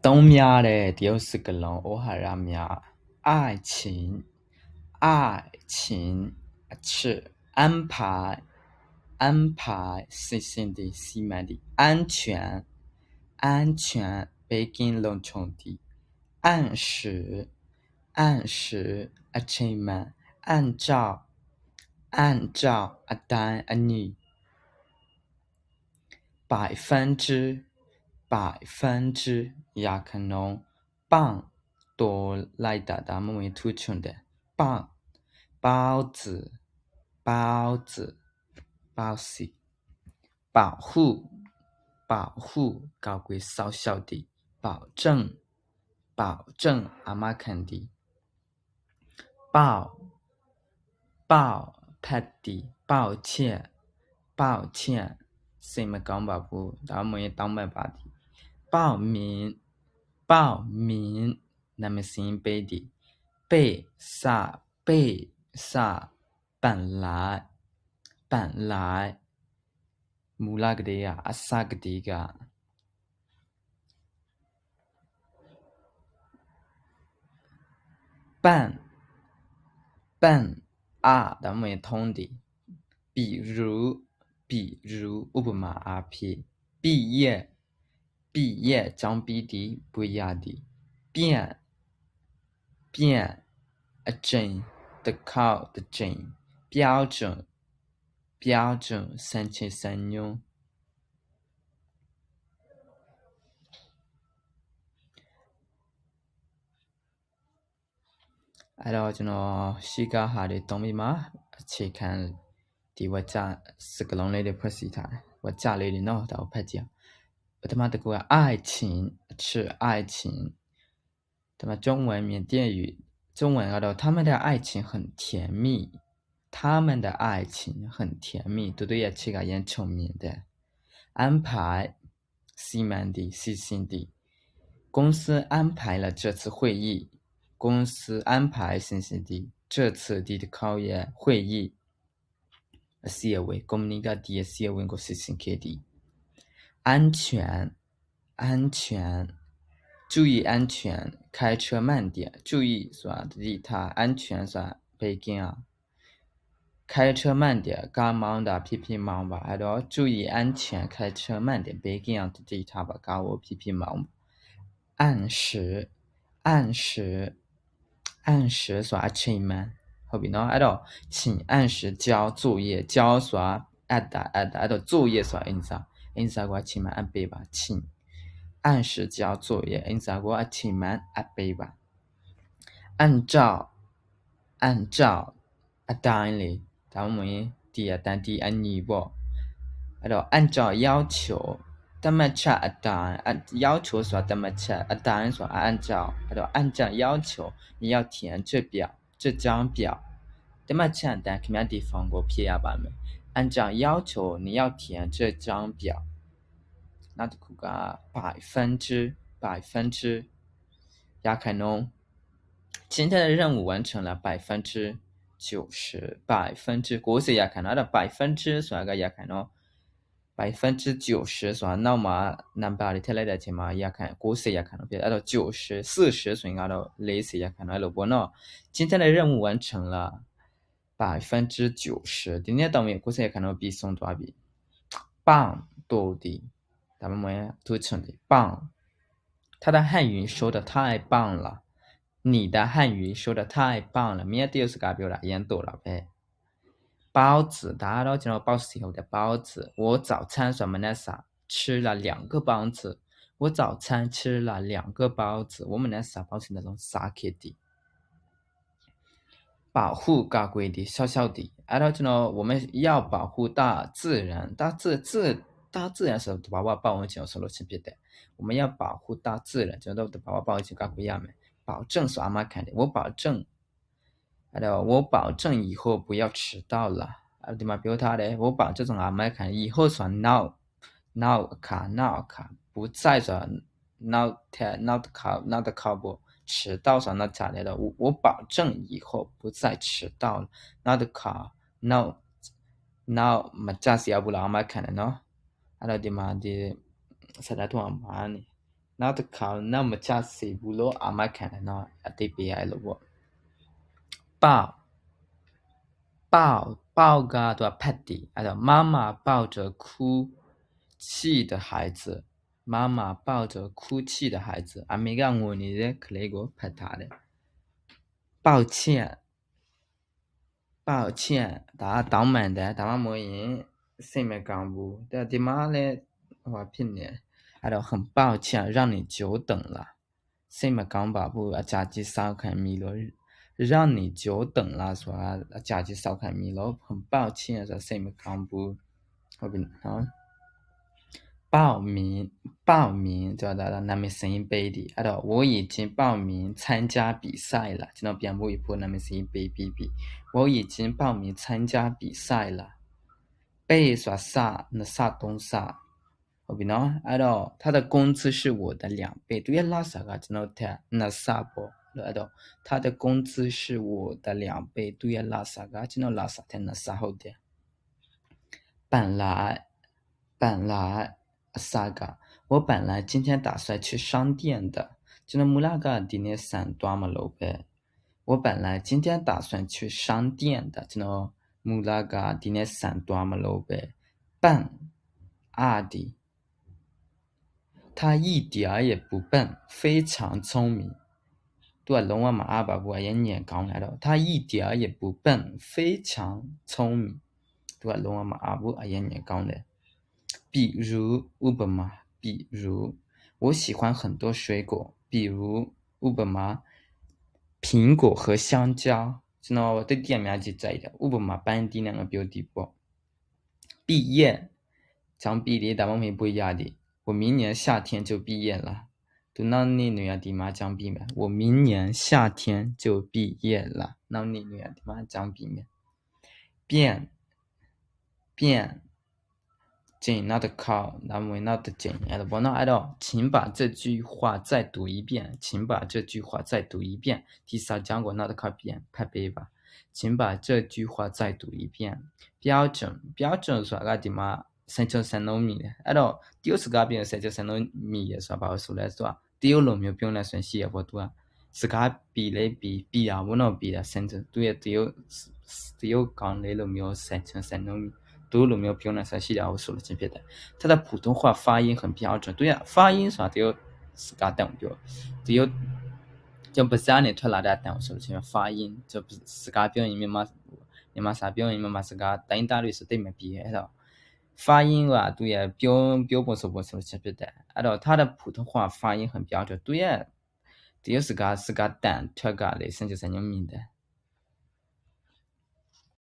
东面的第二个人，我还让面爱情，爱情是安排，安排细心的、细密的，安全，安全北京隆重的，按时，按时 achievement，按照，按照一单一女。百分之，百分之也可能棒多来的咱们会突出的棒，包子，包子，包子，保护，保护高贵小小的，保证，保证阿妈看的，抱，抱 Patty，抱歉，抱歉。谁们讲吧不，咱们也当白吧的。报名，报名，那么新背的，背啥，背啥，本来，本来，木拉个的呀，阿萨个的个，笨，笨啊，咱们也通的。比如，比如，乌布玛阿皮，毕业，毕业，张毕的，不一样的，变，变，准的考的准，标准，标准，三七三用。哎喽，就那西嘎哈的东西嘛，去看的我家是个龙类的破西台，我家里的孬的我拍讲，我他妈的个爱情是爱情，他妈中文缅甸语中文啊，他们的爱情很甜蜜，他们的爱情很甜蜜，对对也去个演聪明的安排，细慢的细心的，公司安排了这次会议。公司安排信息的这次的考验会议，写为公尼个的写为个事情开的，安全，安全，注意安全，开车慢点，注意说的他安全说北京啊，开车慢点，赶忙的批评忙吧，还要注意安全，开车慢点，北京啊的他吧，搞我批评忙，按时，按时。按时说 achievement， 后边呢，请按时交作业，交说 add 作业说因啥个 achievement 按背吧，请按时交作业，因啥个 achievement 按背吧，按照，按照 当然咱们第二单第二二步，按照要求。怎么吃当要求说怎么吃当然说按照按照要求你要填这表这张表怎么吃但什么地方我撇下吧没按照要求你要填这张表那就个百分之也可能今天的任务完成了90%国际也可能的%算个也可能90%算那么number 里头来的钱嘛也看国际也可能别90 40算个类似也可能了不呢今天的任务完成了90%今天当面国际也可能比送多少比棒多的咱们都成的棒他的汉语说的太棒了你的汉语说的太棒了明天就是个表达演多了呗包子，大家都知道包子以后的包子。我早餐什么呢？吃了2个包子。我早餐吃了2个包子。我们那啥包是那种撒开的，保护高贵的小小的。我们要保护大自然，大自然是把我保护起来，是罗区别的。我们要保护大自然，就都把我保护起来，高贵样没？保证是阿妈看的，我保证。我保证以后不要迟到了。对吗？比如他的，我保这种阿麦看以后说闹卡，不再说闹的考不迟到说那咋来的？我保证以后不再迟到了。闹的考嘛，这是要不了阿麦看的喏。对吗？的，实在多阿妈呢。နောက်တစ်ခါနောက်မကျစေဘူးလို့အာမခံတယ်နော်အတိတ်ပေးရလို့ပေါ့抱ကတော့ဖတ်တီအဲ့တော့妈妈抱着哭泣的孩子妈妈抱着哭泣的孩子အမေကငိုနေတဲ့ကလေးကိုဖတ်ထားတယ်抱歉ဒါကတောင်းပန်တယ်ဒါမှမဟုတ်ရင်စိတ်မကောင်းဘူးဒီမှာလည်းဟိုဖြစ်နေအဲ့တော့很抱歉让你久等了စိတ်မကောင်းပါဘူးအကြာကြီးစောင့်ခံမိလို့让你久等了ဆိုတာအကြာကြီးစောင့်ခံမိလို့很抱歉ဆိုတာစိတ်မကောင်းဘူးဟုတ်ပြီနော်报名ဆိုတာနာမည်စာရင်းပေးတယ်အဲ့တော့我已经报名参加比赛了ကျွန်တော်ပြန်ဖို့ဖို့နာမည်စာရင်းပေးပြီးပြီ我已经报名参加比赛了背ဆိုတာစနှစ်စသုံးစဟုတ်ပြီနော်အဲ့တော့他的工资是我的2倍သူရဲ့လစာကကျွန်တော်ထက်နှစ်ဆပေါ့အဲ့တော့他的工资是我的2倍သူရဲ့လစာကကျွန်တော်လစာထက်နှစ်ဆဟုတ်တယ်本来အစက我本来今天打算去商店的ကျွန်တော်မူလကဒီနေ့ဆန်သွားမလို့ပဲ我本来今天打算去商店的ကျွန်တော်မူလကဒီနေ့ဆန်သွားမလို့ပဲ笨阿迪他一点也不笨非常聪明သူကလုံးဝမအားပါဘူးအရင်ညံကောင်းလာတော့他一点也不笨非常聪明သူကလုံးဝမအားဘူးအရင်ညံကောင်းတယ်比如ဥပမာ比如我喜欢很多水果比如ဥပမာ苹果和香蕉ကျွန်တော်တိတ်တရများကြီးကြိုက်တယ်ဥပမာပန်းတီးနဲ့ငပြောတီပေါ့毕业将毕业ဒါမှမဟုတ်不ရသည်我明年夏天就毕业了သူနောက်နေ့နွေရာသီမှာကျောင်းပြီးမယ်我明年夏天就毕业了နောက်နေ့နွေရာသီမှာကျောင်းပြီးမယ်变进နောက်တစ်ခေါက်ဒါမှမဟုတ်နောက်တစ်ကြိမ်အဲ့လိုပေါ့နော်အဲ့တော့请把这句话再读一遍请把这句话再读一遍ဒီစာကြောင်းကိုနောက်တစ်ခါပြန်ဖတ်ပေးပါ请把这句话再读一遍标準ဆိုတာကဒီမှာစံချိုစံနှုန်းမြည်တယ်အဲ့တော့တရုတ်စကားပြောရင်စံချိုစံနှုန်းမြည်ရဆိုတာဘာလို့ဆိုလဲဆိုတာတရုတ်လိုမျိုးပြောနေဆိုရင်ရှိရပေါ့သူကစကားပြီးလေပြီးတာဘောနော်ပြီးတာစံချိုသူရဲ့တရုတ်ကောင်းလေးလိုမျိုးစံချိုစံနှုန်း都有没有标准才是了我说了这别的他的普通话发音很标准对呀发音啥都有自家等标都有就不是按你出来的等我说了这发音就不是自家标音你嘛啥标音嘛自家等大律是对没比的发音哇对呀标不说这别的然后他的普通话发音很标准对呀只有自家等出个的甚至是牛米的